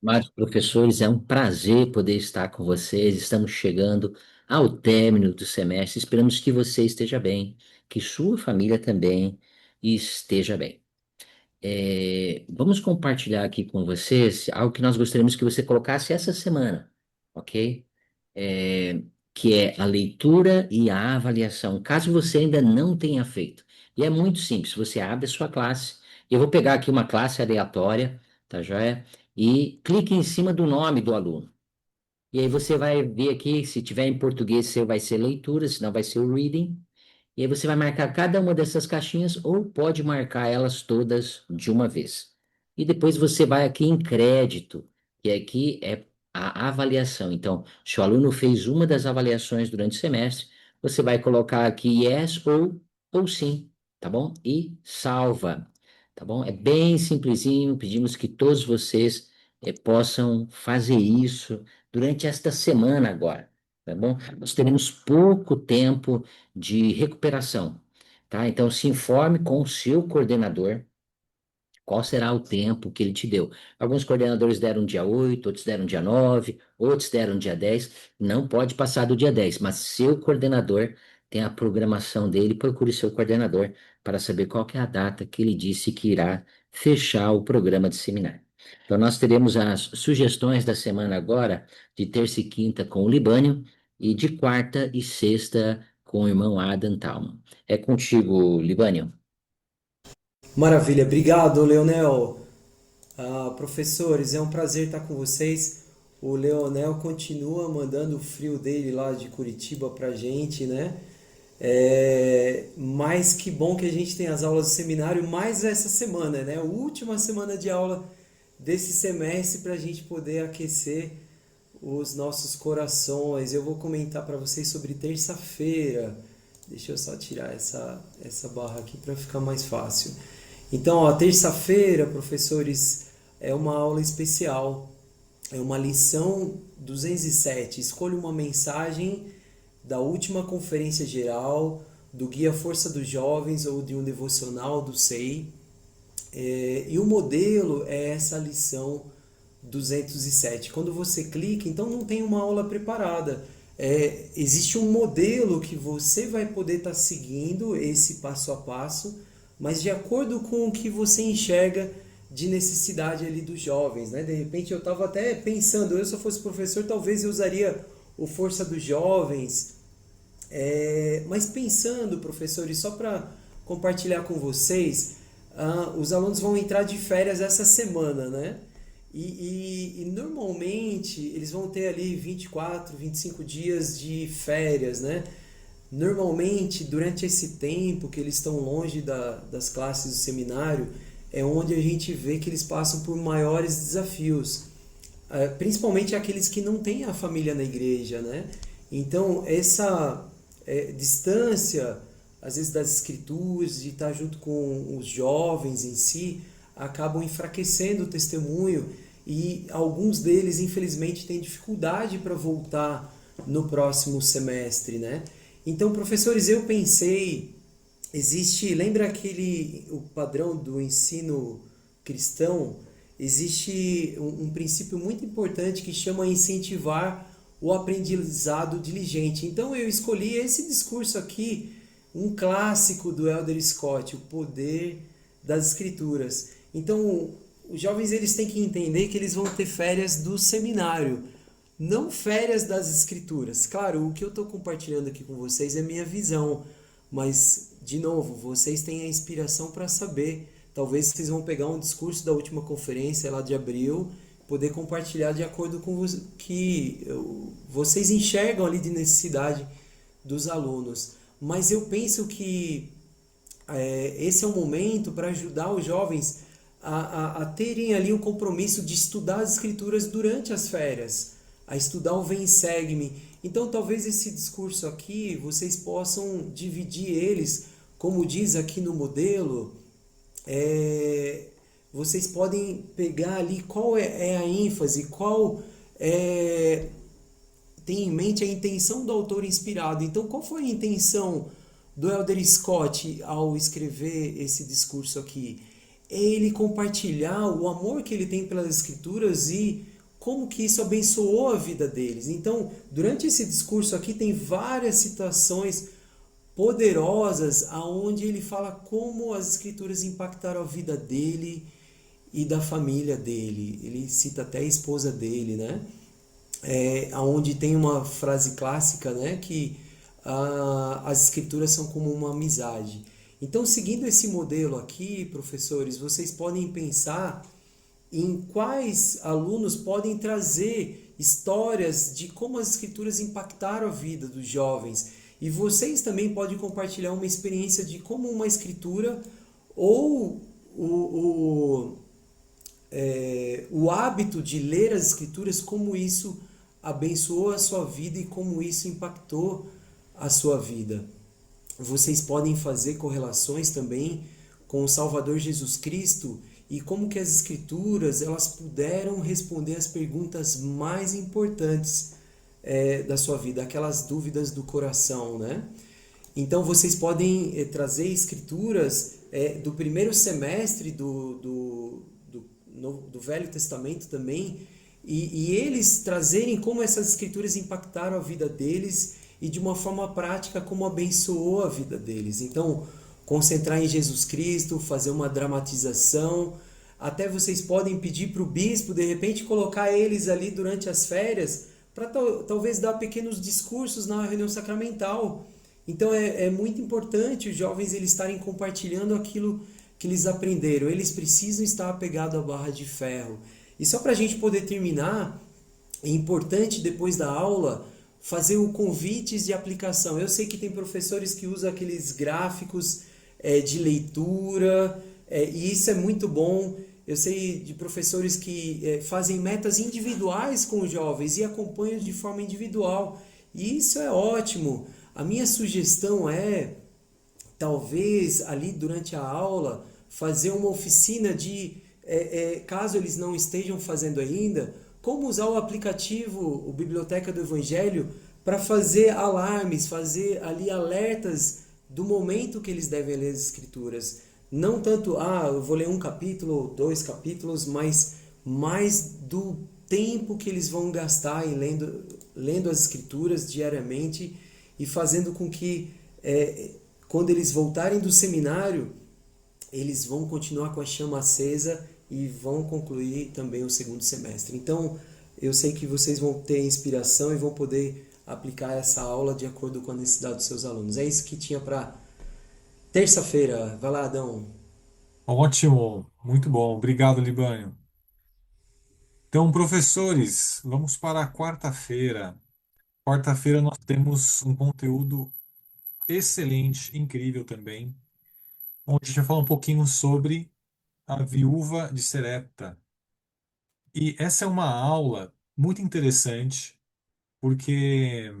Mas, professores, é um prazer poder estar com vocês. Estamos chegando ao término do semestre. Esperamos que você esteja bem, que sua família também esteja bem. Vamos compartilhar aqui com vocês algo que nós gostaríamos que você colocasse essa semana, ok? É, que é a leitura e a avaliação, caso você ainda não tenha feito. E é muito simples, você abre a sua classe, eu vou pegar aqui uma classe aleatória, tá joia? E clique em cima do nome do aluno. E aí você vai ver aqui, se tiver em português, você vai ser leitura, senão vai ser o reading. E aí você vai marcar cada uma dessas caixinhas ou pode marcar elas todas de uma vez. E depois você vai aqui em crédito, que aqui é a avaliação. Então, se o aluno fez uma das avaliações durante o semestre, você vai colocar aqui yes ou sim, tá bom? E salva, tá bom? É bem simplesinho, pedimos que todos vocês possam fazer isso durante esta semana agora, tá bom? Nós teremos pouco tempo de recuperação, tá? Então, se informe com o seu coordenador qual será o tempo que ele te deu. Alguns coordenadores deram dia 8, outros deram dia 9, outros deram dia 10. Não pode passar do dia 10, mas seu coordenador tem a programação dele, procure seu coordenador para saber qual que é a data que ele disse que irá fechar o programa de seminário. Então, nós teremos as sugestões da semana agora, de terça e quinta com o Libânio, e de quarta e sexta com o irmão Adam Talman. É contigo, Libânio. Maravilha, obrigado, Leonel. Professores, é um prazer estar com vocês. O Leonel continua mandando o frio dele lá de Curitiba pra gente, né? Mas que bom que a gente tem as aulas do seminário mais essa semana, né? A última semana de aula desse semestre para a gente poder aquecer os nossos corações. Eu vou comentar para vocês sobre terça-feira. Deixa eu só tirar essa barra aqui para ficar mais fácil. Então, ó, terça-feira, professores, é uma aula especial. É uma lição 207. Escolha uma mensagem da última conferência geral, do Guia Força dos Jovens ou de um devocional do SEI. E o modelo é essa lição 207. Quando você clica, então não tem uma aula preparada. Existe um modelo que você vai poder estar seguindo esse passo a passo, mas de acordo com o que você enxerga de necessidade ali dos jovens, né? De repente eu estava até pensando, eu se eu fosse professor, talvez eu usaria o Força dos Jovens, mas pensando, professores, só para compartilhar com vocês, os alunos vão entrar de férias essa semana, né? E normalmente eles vão ter ali 24, 25 dias de férias, né? Normalmente, durante esse tempo que eles estão longe das classes do seminário, é onde a gente vê que eles passam por maiores desafios, principalmente aqueles que não têm a família na igreja, né? Então, essa distância, às vezes, das escrituras, de estar junto com os jovens em si, acabam enfraquecendo o testemunho e alguns deles, infelizmente, têm dificuldade para voltar no próximo semestre, né? Então, professores, eu pensei, lembra o padrão do ensino cristão? Existe um princípio muito importante que chama incentivar o aprendizado diligente. Então, eu escolhi esse discurso aqui, um clássico do Elder Scott, o poder das escrituras. Então, os jovens eles têm que entender que eles vão ter férias do seminário, não férias das escrituras. Claro, o que eu estou compartilhando aqui com vocês é minha visão, mas, de novo, vocês têm a inspiração para saber. Talvez vocês vão pegar um discurso da última conferência lá de abril, poder compartilhar de acordo com o que vocês enxergam ali de necessidade dos alunos. Mas eu penso que esse é um momento para ajudar os jovens a terem ali o compromisso de estudar as escrituras durante as férias, a estudar o Vem e Segue-me. Então talvez esse discurso aqui vocês possam dividir eles, como diz aqui no modelo, vocês podem pegar ali qual é a ênfase, qual tem em mente a intenção do autor inspirado. Então, qual foi a intenção do Elder Scott ao escrever esse discurso aqui? é ele compartilhar o amor que ele tem pelas escrituras e como que isso abençoou a vida deles. Então, durante esse discurso aqui tem várias situações poderosas aonde ele fala como as escrituras impactaram a vida dele e da família dele. Ele cita até a esposa dele, né? Aonde tem uma frase clássica, né, que as escrituras são como uma amizade. Então, seguindo esse modelo aqui, professores, vocês podem pensar em quais alunos podem trazer histórias de como as escrituras impactaram a vida dos jovens. E vocês também podem compartilhar uma experiência de como uma escritura ou o hábito de ler as escrituras, como isso abençoou a sua vida e como isso impactou a sua vida. Vocês podem fazer correlações também com o Salvador Jesus Cristo e como que as escrituras elas puderam responder as perguntas mais importantes da sua vida, aquelas dúvidas do coração, né? Então vocês podem trazer escrituras do primeiro semestre do Velho Testamento também e eles trazerem como essas escrituras impactaram a vida deles e de uma forma prática como abençoou a vida deles. Então, concentrar em Jesus Cristo, fazer uma dramatização. Até vocês podem pedir para o bispo, de repente, colocar eles ali durante as férias para talvez dar pequenos discursos na reunião sacramental. Então é muito importante os jovens eles estarem compartilhando aquilo que eles aprenderam. Eles precisam estar apegados à barra de ferro. E só para a gente poder terminar, é importante depois da aula fazer o convites de aplicação. Eu sei que tem professores que usam aqueles gráficos de leitura, e isso é muito bom. Eu sei de professores que fazem metas individuais com os jovens e acompanham de forma individual. E isso é ótimo. A minha sugestão é, talvez ali durante a aula, fazer uma oficina de, caso eles não estejam fazendo ainda, como usar o aplicativo, o Biblioteca do Evangelho, para fazer alarmes, fazer ali alertas do momento que eles devem ler as Escrituras. Não tanto, eu vou ler um capítulo ou dois capítulos, mas mais do tempo que eles vão gastar em lendo as Escrituras diariamente e fazendo com que, quando eles voltarem do seminário, eles vão continuar com a chama acesa e vão concluir também o segundo semestre. Então, eu sei que vocês vão ter inspiração e vão poder aplicar essa aula de acordo com a necessidade dos seus alunos. É isso que tinha para terça-feira. Vai lá, Adão. Ótimo, muito bom. Obrigado, Libânio. Então, professores, vamos para a quarta-feira. Quarta-feira nós temos um conteúdo excelente, incrível também, onde a gente vai falar um pouquinho sobre a viúva de Serepta. E essa é uma aula muito interessante, porque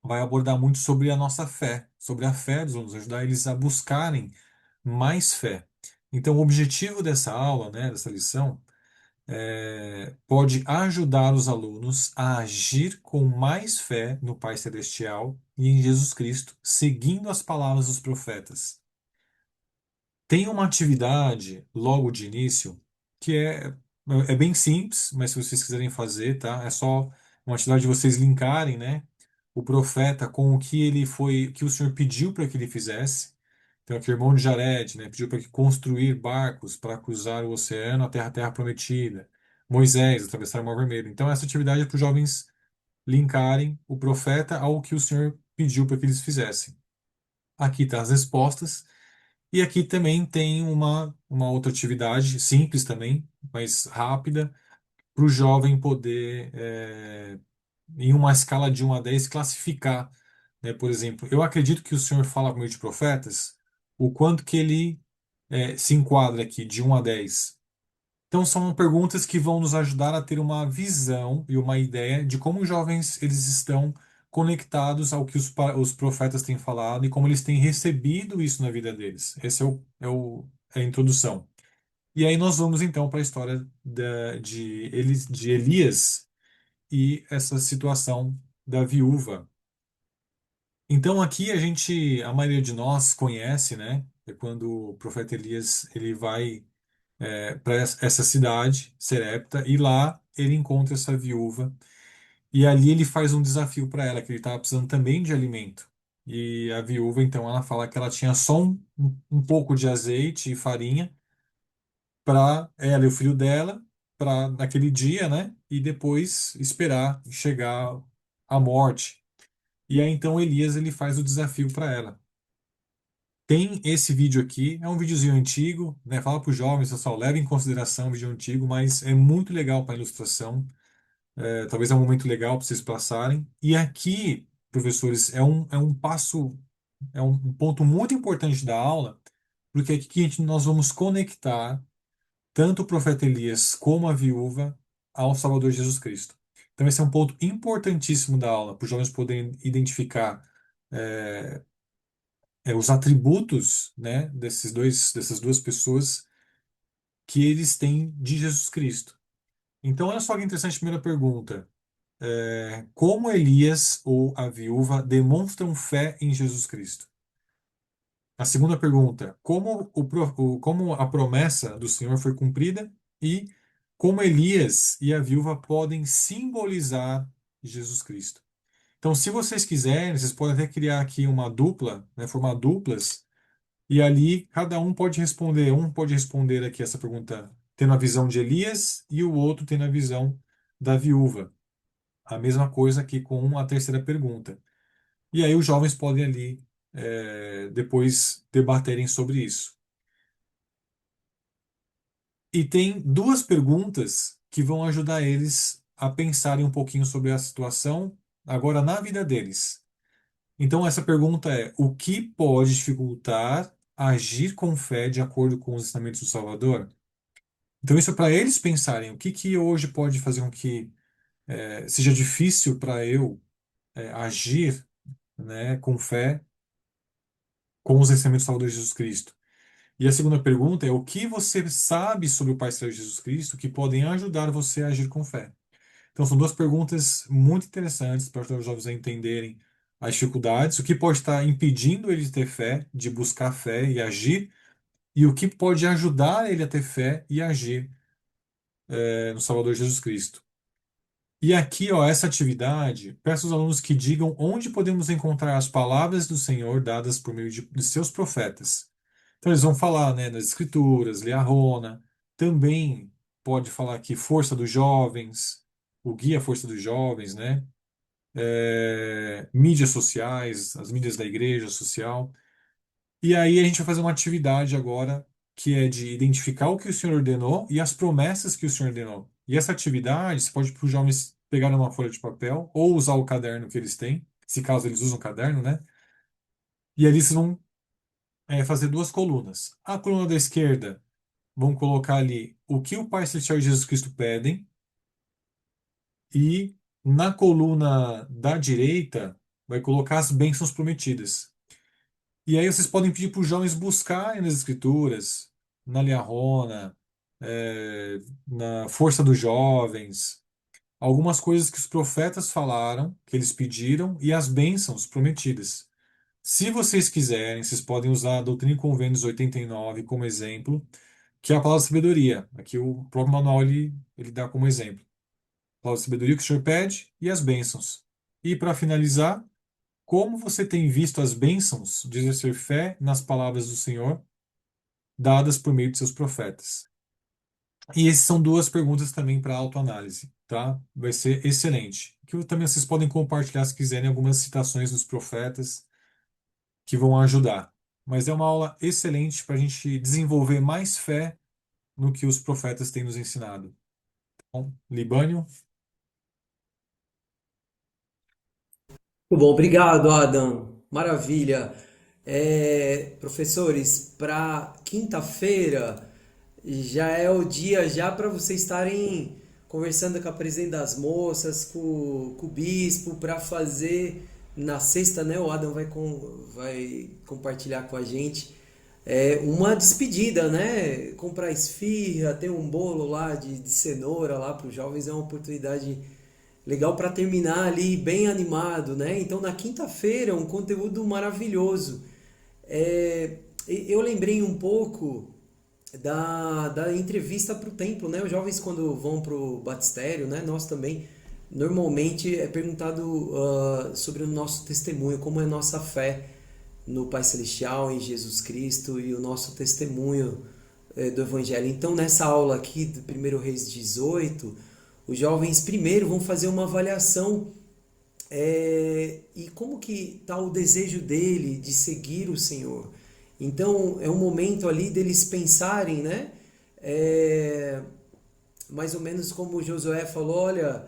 vai abordar muito sobre a nossa fé, sobre a fé dos alunos, ajudar eles a buscarem mais fé. Então, o objetivo dessa aula, né, dessa lição, pode ajudar os alunos a agir com mais fé no Pai Celestial e em Jesus Cristo, seguindo as palavras dos profetas. Tem uma atividade logo de início que é bem simples, mas se vocês quiserem fazer, tá? É só uma atividade de vocês linkarem, né, o profeta com o que ele foi, que o Senhor pediu para que ele fizesse. Então, aqui o irmão de Jared, né, pediu para que construir barcos para cruzar o oceano até a terra prometida. Moisés atravessar o Mar Vermelho. Então, essa atividade é para os jovens linkarem o profeta ao que o Senhor pediu para que eles fizessem. Aqui tá as respostas. E aqui também tem uma outra atividade simples também, mas rápida, para o jovem poder, em uma escala de 1 a 10 classificar, né? Por exemplo, eu acredito que o Senhor fala por meio de profetas, o quanto que ele se enquadra aqui de 1 a 10. Então são perguntas que vão nos ajudar a ter uma visão e uma ideia de como os jovens eles estão conectados ao que os profetas têm falado e como eles têm recebido isso na vida deles. Esse é a introdução. E aí nós vamos então para a história de Elias e essa situação da viúva. Então aqui a maioria de nós conhece, né? É quando o profeta Elias ele vai para essa cidade, Serepta, e lá ele encontra essa viúva e ali ele faz um desafio para ela, que ele estava precisando também de alimento. E a viúva, então, ela fala que ela tinha só um pouco de azeite e farinha para ela e o filho dela, para naquele dia, né? E depois esperar chegar a morte. E aí então Elias ele faz o desafio para ela. Tem esse vídeo aqui, é um videozinho antigo, né? Fala para os jovens, pessoal, leve em consideração o vídeo antigo, mas é muito legal para ilustração. Talvez é um momento legal para vocês passarem. E aqui, professores, é um passo, é um ponto muito importante da aula, porque aqui que nós vamos conectar tanto o profeta Elias como a viúva ao Salvador Jesus Cristo. Então, esse é um ponto importantíssimo da aula, para os jovens poderem identificar é, os atributos, né, dessas duas pessoas que eles têm de Jesus Cristo. Então, olha só que interessante a primeira pergunta. Como Elias ou a viúva demonstram fé em Jesus Cristo? A segunda pergunta, como a promessa do Senhor foi cumprida e como Elias e a viúva podem simbolizar Jesus Cristo? Então, se vocês quiserem, vocês podem até criar aqui uma dupla, né, formar duplas, e ali cada um pode responder. Um pode responder aqui essa pergunta tendo a visão de Elias e o outro tendo a visão da viúva. A mesma coisa aqui com a terceira pergunta. E aí os jovens podem ali depois debaterem sobre isso. E tem duas perguntas que vão ajudar eles a pensarem um pouquinho sobre a situação agora na vida deles. Então essa pergunta é: o que pode dificultar agir com fé de acordo com os ensinamentos do Salvador? Então isso é para eles pensarem o que que hoje pode fazer com que seja difícil para eu agir, né, com fé com os ensinamentos do Salvador Jesus Cristo. E a segunda pergunta é: o que você sabe sobre o Pai Celestial Jesus Cristo que podem ajudar você a agir com fé? Então, são duas perguntas muito interessantes para os jovens a entenderem as dificuldades, o que pode estar impedindo ele de ter fé, de buscar fé e agir, e o que pode ajudar ele a ter fé e agir no Salvador Jesus Cristo. E aqui, ó, essa atividade, peço aos alunos que digam onde podemos encontrar as palavras do Senhor dadas por meio de seus profetas. Então eles vão falar, né, das Escrituras, Liarona, também pode falar aqui Força dos Jovens, o Guia Força dos Jovens, né? Mídias sociais, as mídias da igreja social. E aí a gente vai fazer uma atividade agora que é de identificar o que o Senhor ordenou e as promessas que o Senhor ordenou. E essa atividade, você pode para os jovens pegar uma folha de papel ou usar o caderno que eles têm, se caso eles usam caderno, né? E ali vocês vão fazer duas colunas. A coluna da esquerda, vão colocar ali o que o Pai Celestial e Jesus Cristo pedem, e na coluna da direita, vai colocar as bênçãos prometidas. E aí vocês podem pedir para os jovens buscarem nas Escrituras, na Liarona, na Força dos Jovens, algumas coisas que os profetas falaram, que eles pediram, e as bênçãos prometidas. Se vocês quiserem, vocês podem usar a Doutrina e Convênios 89 como exemplo, que é a palavra sabedoria. Aqui o próprio manual ele dá como exemplo. A palavra sabedoria que o Senhor pede e as bênçãos. E para finalizar, como você tem visto as bênçãos de exercer fé nas palavras do Senhor dadas por meio de seus profetas? E essas são duas perguntas também para autoanálise, tá? Vai ser excelente. Que também vocês podem compartilhar se quiserem algumas citações dos profetas que vão ajudar. Mas é uma aula excelente para a gente desenvolver mais fé no que os profetas têm nos ensinado. Bom, Libânio? Muito bom, obrigado, Adam. Maravilha. Professores, para quinta-feira já é o dia já para vocês estarem conversando com a presidente das moças, com o bispo, para fazer na sexta, né? O Adam vai compartilhar com a gente uma despedida, né? Comprar esfirra, ter um bolo lá de cenoura lá para os jovens é uma oportunidade legal para terminar ali bem animado, né? Então na quinta-feira um conteúdo maravilhoso. Eu lembrei um pouco da entrevista para o templo, né? Os jovens quando vão para o batistério, né? Nós também, normalmente é perguntado sobre o nosso testemunho, como é a nossa fé no Pai Celestial, em Jesus Cristo e o nosso testemunho do Evangelho. Então, nessa aula aqui do 1 Reis 18, os jovens primeiro vão fazer uma avaliação e como que está o desejo dele de seguir o Senhor. Então, é um momento ali deles pensarem, né? Mais ou menos como Josué falou, olha,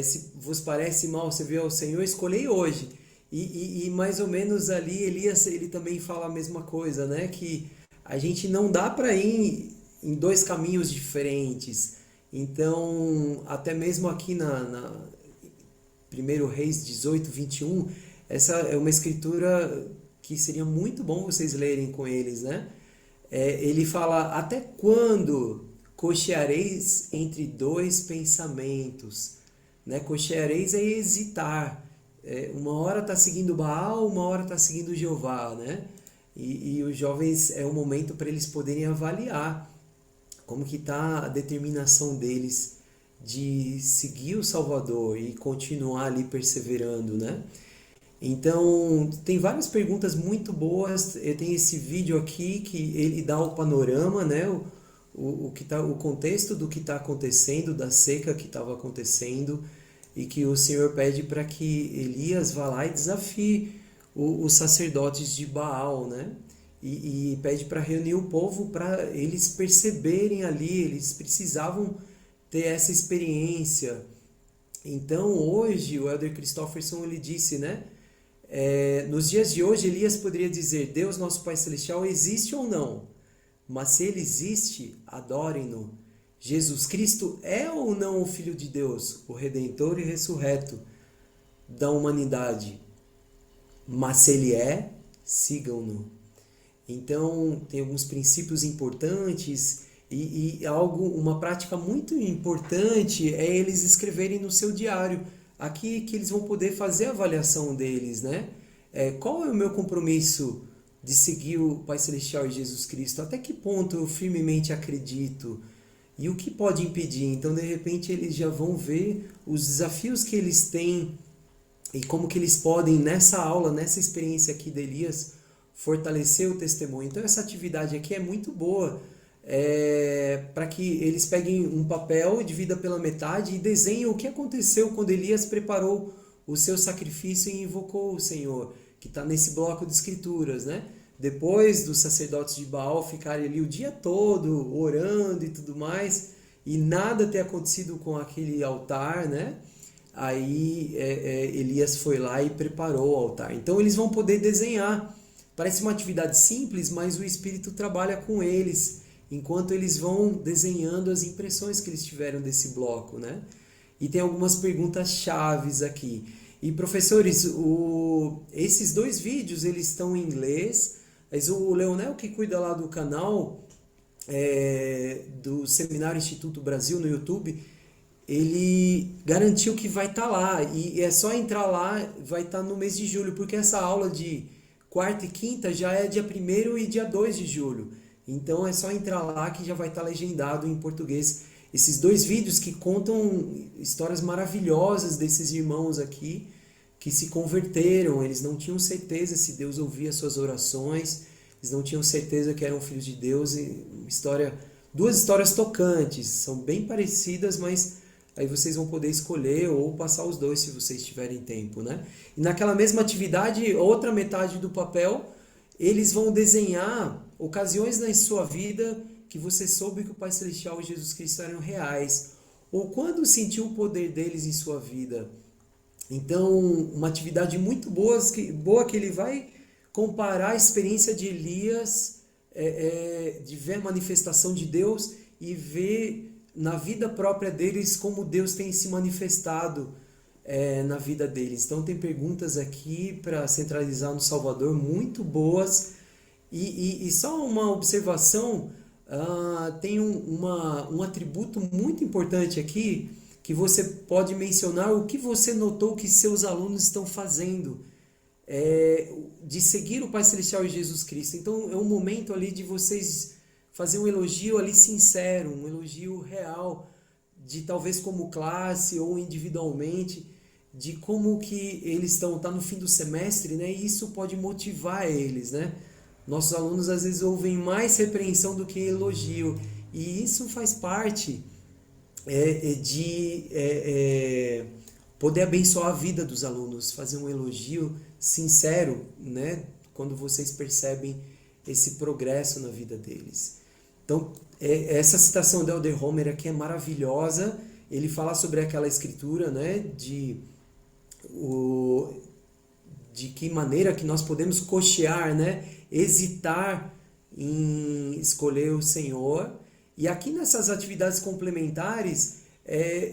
se vos parece mal servir ao Senhor, escolhei hoje. E mais ou menos ali Elias, ele também fala a mesma coisa, né? Que a gente não dá para ir em dois caminhos diferentes. Então, até mesmo aqui na 1 Reis 18, 21, essa é uma escritura que seria muito bom vocês lerem com eles, né? Ele fala, até quando cocheareis entre dois pensamentos? Né? Cocheareis é hesitar. Uma hora está seguindo Baal, uma hora está seguindo Jeová, né? E os jovens é um momento para eles poderem avaliar como que está a determinação deles de seguir o Salvador e continuar ali perseverando, né? Então, tem várias perguntas muito boas. Tem esse vídeo aqui que ele dá o panorama, né? O contexto do que está acontecendo, da seca que estava acontecendo, e que o Senhor pede para que Elias vá lá e desafie os sacerdotes de Baal, né? E pede para reunir o povo para eles perceberem ali, eles precisavam ter essa experiência. Então, hoje, o Elder Christofferson, ele disse, né? Nos dias de hoje, Elias poderia dizer, Deus, nosso Pai Celestial, existe ou não? Mas se ele existe, adorem-no. Jesus Cristo é ou não o Filho de Deus, o Redentor e Ressurreto da humanidade? Mas se ele é, sigam-no. Então, tem alguns princípios importantes e uma prática muito importante é eles escreverem no seu diário. Aqui que eles vão poder fazer a avaliação deles, né? Qual é o meu compromisso de seguir o Pai Celestial e Jesus Cristo? Até que ponto eu firmemente acredito? E o que pode impedir? Então, de repente, eles já vão ver os desafios que eles têm e como que eles podem, nessa aula, nessa experiência aqui de Elias, fortalecer o testemunho. Então, essa atividade aqui é muito boa para que eles peguem um papel, divida pela metade e desenhem o que aconteceu quando Elias preparou o seu sacrifício e invocou o Senhor, que está nesse bloco de escrituras, né? Depois dos sacerdotes de Baal ficarem ali o dia todo orando e tudo mais, e nada ter acontecido com aquele altar, né? Aí Elias foi lá e preparou o altar. Então eles vão poder desenhar. Parece uma atividade simples, mas o Espírito trabalha com eles, enquanto eles vão desenhando as impressões que eles tiveram desse bloco, né? E tem algumas perguntas chaves aqui. E professores, esses dois vídeos eles estão em inglês, mas o Leonel, que cuida lá do canal do Seminário Instituto Brasil no YouTube, ele garantiu que vai estar lá. E é só entrar lá, vai estar no mês de julho, porque essa aula de quarta e quinta já é dia 1º e dia 2 de julho. Então é só entrar lá que já vai estar legendado em português. Esses dois vídeos que contam histórias maravilhosas desses irmãos aqui que se converteram. Eles não tinham certeza se Deus ouvia suas orações, eles não tinham certeza que eram filhos de Deus. E duas histórias tocantes, são bem parecidas, mas aí vocês vão poder escolher ou passar os dois se vocês tiverem tempo, né? E naquela mesma atividade, outra metade do papel, eles vão desenhar ocasiões na sua vida que você soube que o Pai Celestial e Jesus Cristo eram reais, ou quando sentiu o poder deles em sua vida. Então, uma atividade muito boa que ele vai comparar a experiência de Elias, de ver a manifestação de Deus e ver na vida própria deles como Deus tem se manifestado na vida deles. Então, tem perguntas aqui para centralizar no Salvador muito boas. E só uma observação, tem um atributo muito importante aqui, que você pode mencionar o que você notou que seus alunos estão fazendo, de seguir o Pai Celestial e Jesus Cristo. Então é um momento ali de vocês fazer um elogio ali sincero, um elogio real, de talvez como classe ou individualmente, de como que eles estão, tá no fim do semestre, né? E isso pode motivar eles, né? Nossos alunos às vezes ouvem mais repreensão do que elogio, e isso faz parte poder abençoar a vida dos alunos, fazer um elogio sincero, né? Quando vocês percebem esse progresso na vida deles. Então, essa citação do Elder Homer aqui é maravilhosa. Ele fala sobre aquela escritura, né? O, de que maneira que nós podemos cochear, né? Hesitar em escolher o Senhor. E aqui nessas atividades complementares,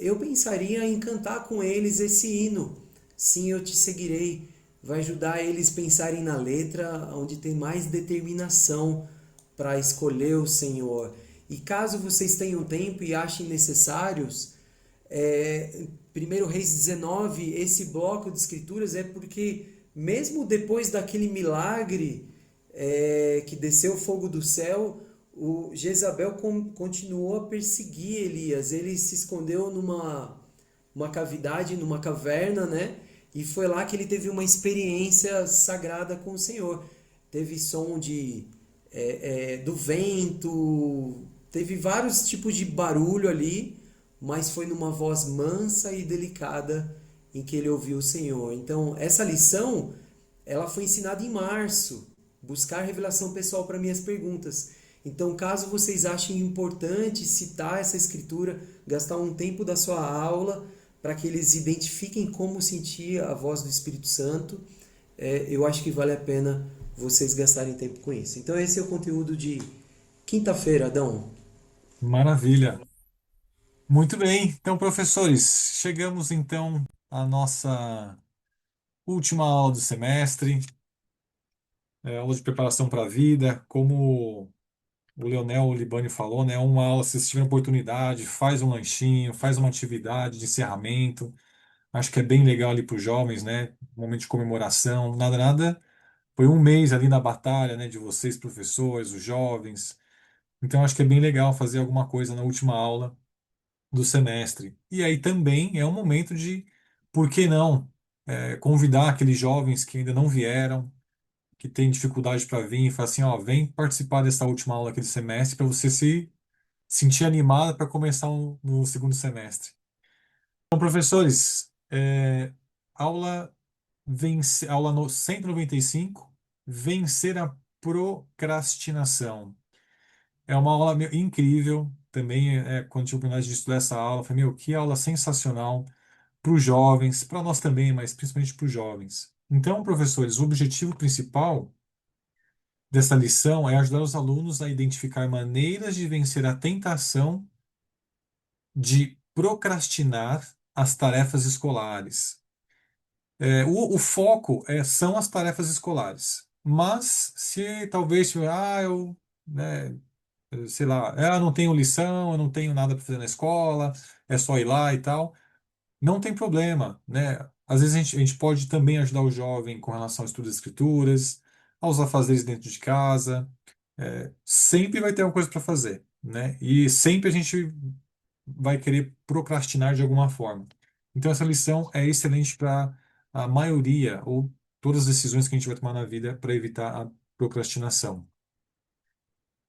eu pensaria em cantar com eles esse hino. Sim, eu te seguirei. Vai ajudar eles a pensarem na letra, onde tem mais determinação para escolher o Senhor. E caso vocês tenham tempo e achem necessários, 1 Reis 19, esse bloco de escrituras é porque, mesmo depois daquele milagre que desceu o fogo do céu, o Jezabel continuou a perseguir Elias. Ele se escondeu numa uma cavidade, numa caverna, né? E foi lá que ele teve uma experiência sagrada com o Senhor. Teve som do vento, teve vários tipos de barulho ali, mas foi numa voz mansa e delicada em que ele ouviu o Senhor. Então, essa lição, ela foi ensinada em março, buscar revelação pessoal para minhas perguntas. Então, caso vocês achem importante citar essa escritura, gastar um tempo da sua aula para que eles identifiquem como sentir a voz do Espírito Santo, eu acho que vale a pena vocês gastarem tempo com isso. Então, esse é o conteúdo de quinta-feira, Adão. Maravilha. Muito bem. Então, professores, chegamos então à nossa última aula do semestre, aula de preparação para a vida. Como o Leonel Libani falou, né? Uma aula, se vocês tiverem oportunidade, faz um lanchinho, faz uma atividade de encerramento. Acho que é bem legal ali para os jovens, né? Um momento de comemoração. Nada, nada. Foi um mês ali na batalha, né? De vocês, professores, os jovens. Então, acho que é bem legal fazer alguma coisa na última aula do semestre. E aí também é um momento de, por que não, convidar aqueles jovens que ainda não vieram, que têm dificuldade para vir, e falar assim, ó, vem participar dessa última aula aqui do semestre para você se sentir animado para começar no segundo semestre. Então, professores, aula, aula no 195, vencer a procrastinação. É uma aula incrível. Também, quando tive a oportunidade de estudar essa aula, falei, meu, que aula sensacional para os jovens, para nós também, mas principalmente para os jovens. Então, professores, o objetivo principal dessa lição é ajudar os alunos a identificar maneiras de vencer a tentação de procrastinar as tarefas escolares. O foco são as tarefas escolares. Mas se talvez, né, sei lá, eu não tenho lição, eu não tenho nada para fazer na escola, é só ir lá e tal. Não tem problema, né? Às vezes a gente pode também ajudar o jovem com relação ao estudo das escrituras, aos afazeres dentro de casa. Sempre vai ter alguma coisa para fazer, né? E sempre a gente vai querer procrastinar de alguma forma. Então essa lição é excelente para a maioria ou todas as decisões que a gente vai tomar na vida para evitar a procrastinação.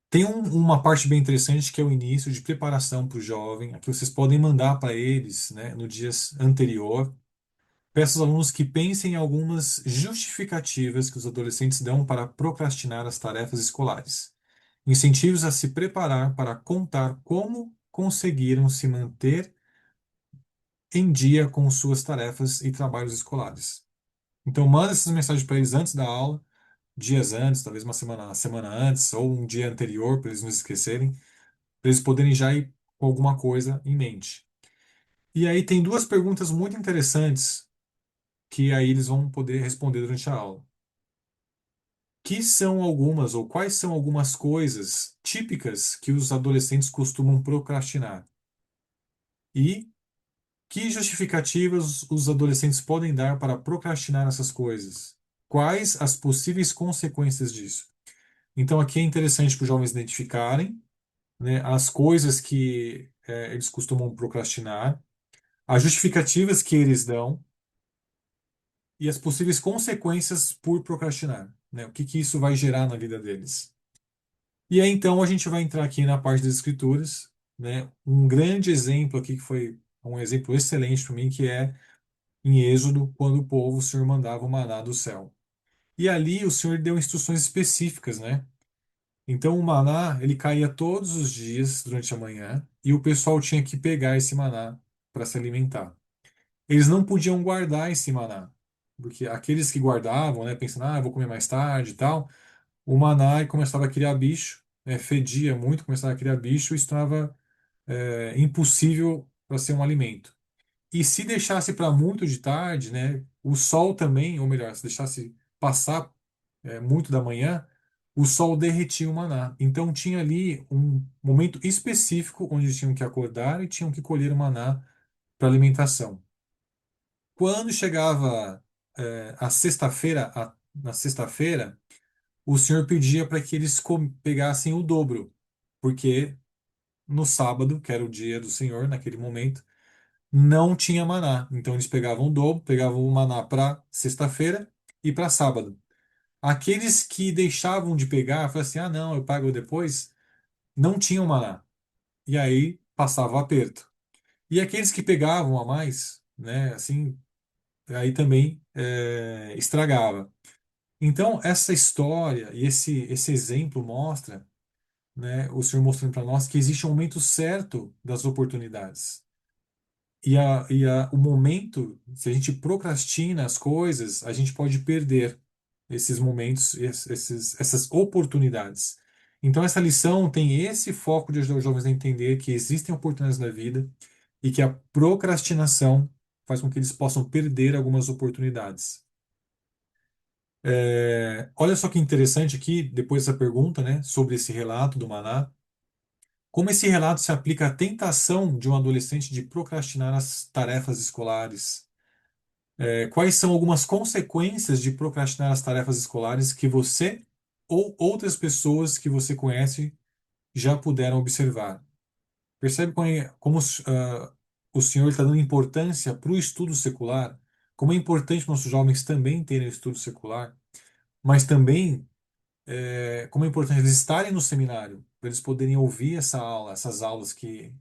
Tem uma parte bem interessante que é o início de preparação para o jovem, que vocês podem mandar para eles, né, no dia anterior. Peço aos alunos que pensem em algumas justificativas que os adolescentes dão para procrastinar as tarefas escolares. Incentivos a se preparar para contar como conseguiram se manter em dia com suas tarefas e trabalhos escolares. Então, manda essas mensagens para eles antes da aula, dias antes, talvez uma semana antes, ou um dia anterior, para eles não esquecerem, para eles poderem já ir com alguma coisa em mente. E aí tem duas perguntas muito interessantes que aí eles vão poder responder durante a aula. Que são algumas, ou quais são algumas coisas típicas que os adolescentes costumam procrastinar? E que justificativas os adolescentes podem dar para procrastinar essas coisas? Quais as possíveis consequências disso? Então, aqui é interessante para os jovens identificarem né, as coisas que eles costumam procrastinar, as justificativas que eles dão e as possíveis consequências por procrastinar, né? O que que isso vai gerar na vida deles. E aí então a gente vai entrar aqui na parte das escrituras, né? Um grande exemplo aqui que foi um exemplo excelente para mim, que é em Êxodo, quando o Senhor mandava o maná do céu. E ali o Senhor deu instruções específicas, né? Então o maná, ele caía todos os dias durante a manhã e o pessoal tinha que pegar esse maná para se alimentar. Eles não podiam guardar esse maná, porque aqueles que guardavam, né, pensando, eu vou comer mais tarde e tal, o maná começava a criar bicho, fedia muito, começava a criar bicho e isso tornava impossível para ser um alimento. E se deixasse para muito de tarde, né, o sol também, ou melhor, se deixasse passar muito da manhã, o sol derretia o maná. Então tinha ali um momento específico onde eles tinham que acordar e tinham que colher o maná para alimentação. Quando chegava a sexta-feira, na sexta-feira, o Senhor pedia para que eles pegassem o dobro, porque no sábado, que era o dia do Senhor, naquele momento, não tinha maná. Então eles pegavam o dobro, pegavam o maná para sexta-feira e para sábado. Aqueles que deixavam de pegar, falavam assim: não, eu pago depois, não tinham maná. E aí passava o aperto. E aqueles que pegavam a mais, né, assim, aí também estragava. Então, essa história e esse exemplo mostra, né, o Senhor mostrando para nós que existe um momento certo das oportunidades. O momento, se a gente procrastina as coisas, a gente pode perder esses momentos, essas oportunidades. Então, essa lição tem esse foco de ajudar os jovens a entender que existem oportunidades na vida e que a procrastinação faz com que eles possam perder algumas oportunidades. Olha só que interessante aqui, depois dessa pergunta, né, sobre esse relato do maná, como esse relato se aplica à tentação de um adolescente de procrastinar as tarefas escolares. Quais são algumas consequências de procrastinar as tarefas escolares que você ou outras pessoas que você conhece já puderam observar? Percebe como o senhor está dando importância para o estudo secular? Como é importante nossos jovens também terem o estudo secular, mas também como é importante eles estarem no seminário, para eles poderem ouvir essa aula, essas aulas que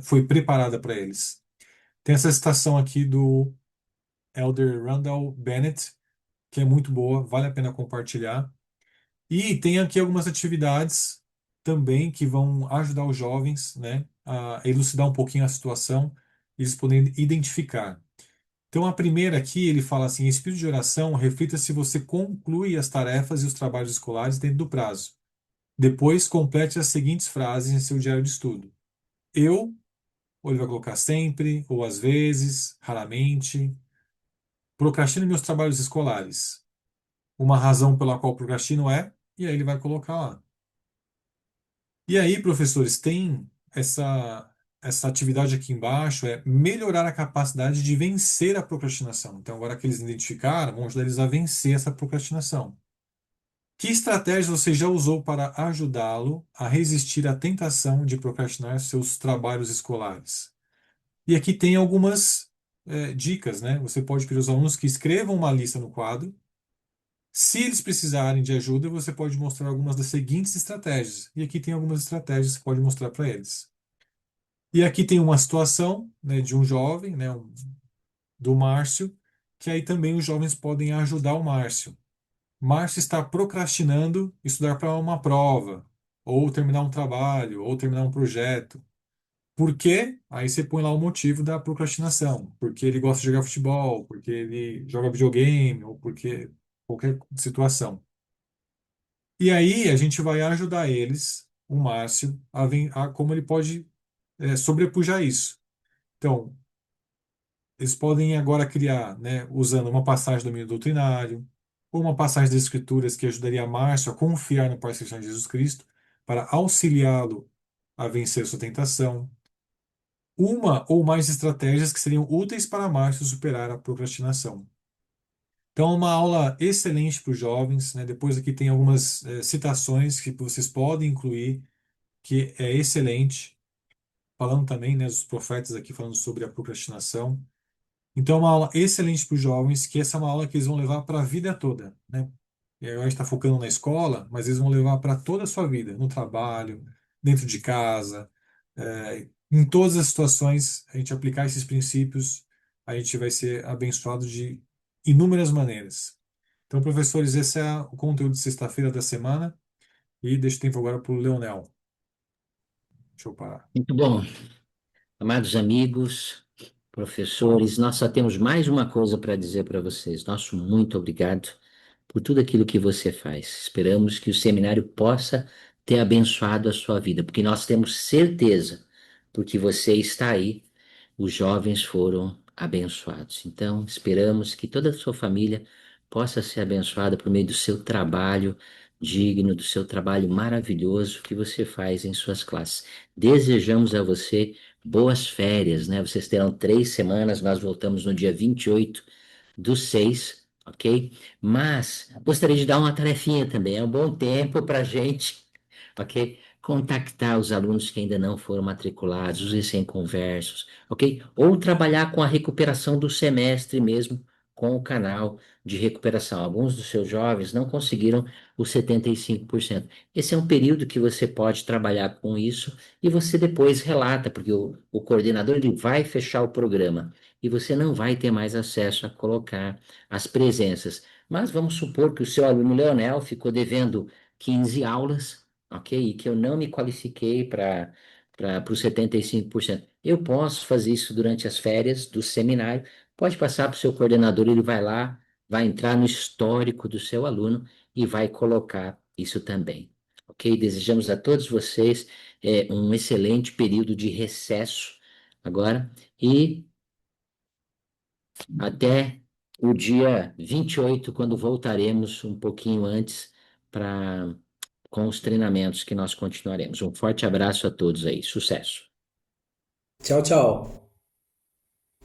foi preparada para eles. Tem essa citação aqui do Elder Randall Bennett, que é muito boa, vale a pena compartilhar. E tem aqui algumas atividades também que vão ajudar os jovens, né, a elucidar um pouquinho a situação, eles poderem identificar. Então, a primeira aqui, ele fala assim: em espírito de oração, reflita se você conclui as tarefas e os trabalhos escolares dentro do prazo. Depois, complete as seguintes frases em seu diário de estudo. Eu, ou ele vai colocar sempre, ou às vezes, raramente, procrastino meus trabalhos escolares. Uma razão pela qual procrastino e aí ele vai colocar lá. E aí, professores, tem essa atividade aqui embaixo, melhorar a capacidade de vencer a procrastinação. Então, agora que eles identificaram, vamos ajudar eles a vencer essa procrastinação. Que estratégias você já usou para ajudá-lo a resistir à tentação de procrastinar seus trabalhos escolares? E aqui tem algumas dicas, né? Você pode pedir aos alunos que escrevam uma lista no quadro. Se eles precisarem de ajuda, você pode mostrar algumas das seguintes estratégias. E aqui tem algumas estratégias que você pode mostrar para eles. E aqui tem uma situação, né, de um jovem, né, do Márcio, que aí também os jovens podem ajudar o Márcio. Márcio está procrastinando estudar para uma prova, ou terminar um trabalho, ou terminar um projeto. Por quê? Aí você põe lá o motivo da procrastinação. Porque ele gosta de jogar futebol, porque ele joga videogame, ou porque qualquer situação. E aí a gente vai ajudar eles, o Márcio, a como ele pode sobrepujar isso. Então, eles podem agora criar, né, usando uma passagem do domínio doutrinário, ou uma passagem das Escrituras que ajudaria Márcio a confiar no Pai Celestial de Jesus Cristo, para auxiliá-lo a vencer sua tentação. Uma ou mais estratégias que seriam úteis para Márcio superar a procrastinação. Então, é uma aula excelente para os jovens, né? Depois aqui tem algumas citações que vocês podem incluir que é excelente, falando também, né, dos profetas aqui falando sobre a procrastinação. Então, é uma aula excelente para os jovens, que essa é uma aula que eles vão levar para a vida toda, né? E aí a gente está focando na escola, mas eles vão levar para toda a sua vida, no trabalho, dentro de casa, em todas as situações, a gente aplicar esses princípios, a gente vai ser abençoado de inúmeras maneiras. Então, professores, esse é o conteúdo de sexta-feira da semana e deixa o tempo agora para o Leonel. Deixa eu parar. Muito bom. Amados amigos, professores, nós só temos mais uma coisa para dizer para vocês. Nosso muito obrigado por tudo aquilo que você faz. Esperamos que o seminário possa ter abençoado a sua vida, porque nós temos certeza, porque você está aí, os jovens foram abençoados. Então, esperamos que toda a sua família possa ser abençoada por meio do seu trabalho digno, do seu trabalho maravilhoso que você faz em suas classes. Desejamos a você boas férias, né? Vocês terão 3 semanas, nós voltamos no dia 28/6, ok? Mas gostaria de dar uma tarefinha também, é um bom tempo para a gente, ok? Contactar os alunos que ainda não foram matriculados, os recém-conversos, ok? Ou trabalhar com a recuperação do semestre mesmo, com o canal de recuperação. Alguns dos seus jovens não conseguiram os 75%. Esse é um período que você pode trabalhar com isso e você depois relata, porque o coordenador ele vai fechar o programa e você não vai ter mais acesso a colocar as presenças. Mas vamos supor que o seu aluno Leonel ficou devendo 15 aulas, ok? E que eu não me qualifiquei para os 75%. Eu posso fazer isso durante as férias do seminário. Pode passar para o seu coordenador, ele vai lá, vai entrar no histórico do seu aluno e vai colocar isso também. Ok? Desejamos a todos vocês um excelente período de recesso agora e até o dia 28, quando voltaremos um pouquinho antes para com os treinamentos que nós continuaremos. Um forte abraço a todos aí. Sucesso! Tchau, tchau.